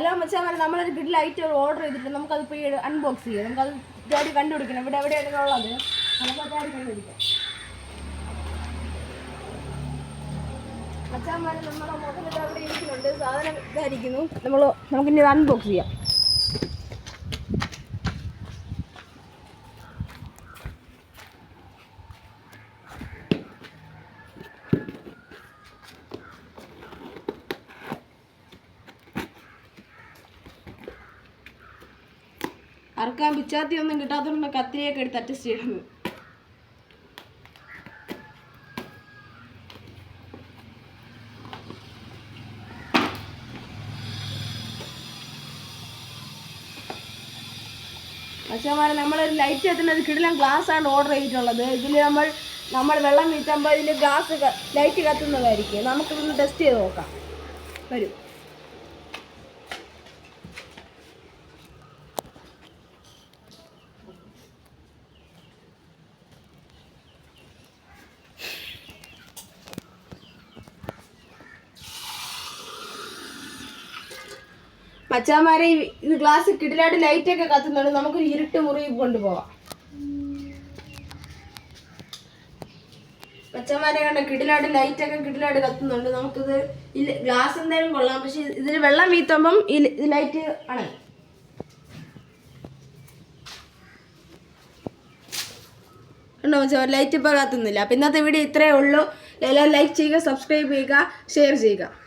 Hello മച്ചാമാരെ, നമ്മളൊരു good light order ചെയ്തിട്ട് നമുക്കത് പോയി അൺബോക്സ് ചെയ്യാം. നമുക്കത് ഡാഡി കണ്ടുപിടിക്കണം ഇവിടെ എവിടെയാണ് ഉള്ളത്. നമുക്ക് ഡാഡി കണ്ടുപിടിക്കാം. മച്ചാമാരെ, നമ്മുടെ മുതലിത് അവിടെ ഇരിക്കുന്നുണ്ട്. സാധനം ഇതായിരിക്കുന്നു. നമുക്കിനി ഇത് അൺബോക്സ് ചെയ്യാം. അറക്കാൻ പിച്ചാത്തി ഒന്നും കിട്ടാത്തതുകൊണ്ട് കത്തിരിയൊക്കെ എടുത്ത് അഡ്ജസ്റ്റ് ചെയ്യുന്നു. മച്ചാമാരെ, നമ്മളൊരു ലൈറ്റ് എത്തുന്നത് കിടിലം ഗ്ലാസ് ആണ് ഓർഡർ ചെയ്തിട്ടുള്ളത്. ഇതിൽ നമ്മൾ വെള്ളം വീറ്റുമ്പോൾ ഇതിൽ ഗ്ലാസ് ലൈറ്റ് കത്തുന്നതായിരിക്കും. നമുക്കിതൊന്ന് ടെസ്റ്റ് ചെയ്ത് നോക്കാം. വരും. മച്ചാമാരെ, ഇത് ഗ്ലാസ് കിടിലായിട്ട് ലൈറ്റൊക്കെ കത്തുന്നുണ്ട്. നമുക്കൊരു ഇരുട്ട് മുറി കൊണ്ടുപോവാം. മച്ചാമാരെ കണ്ട കിടിലായിട്ട് ലൈറ്റൊക്കെ കിടിലായിട്ട് കത്തുന്നുണ്ട്. നമുക്കിത് ഗ്ലാസ് എന്തായാലും കൊള്ളാം, പക്ഷെ ഇതിൽ വെള്ളം വീത്തുമ്പം ഈ ലൈറ്റ് ആണ്. കണ്ടോ മച്ചാമാരെ, ലൈറ്റ് ഇപ്പോൾ കത്തുന്നില്ല. അപ്പം ഇന്നത്തെ വീഡിയോ ഇത്രയേ ഉള്ളൂ. എല്ലാവരും ലൈക്ക് ചെയ്യുക, സബ്സ്ക്രൈബ് ചെയ്യുക, ഷെയർ ചെയ്യുക.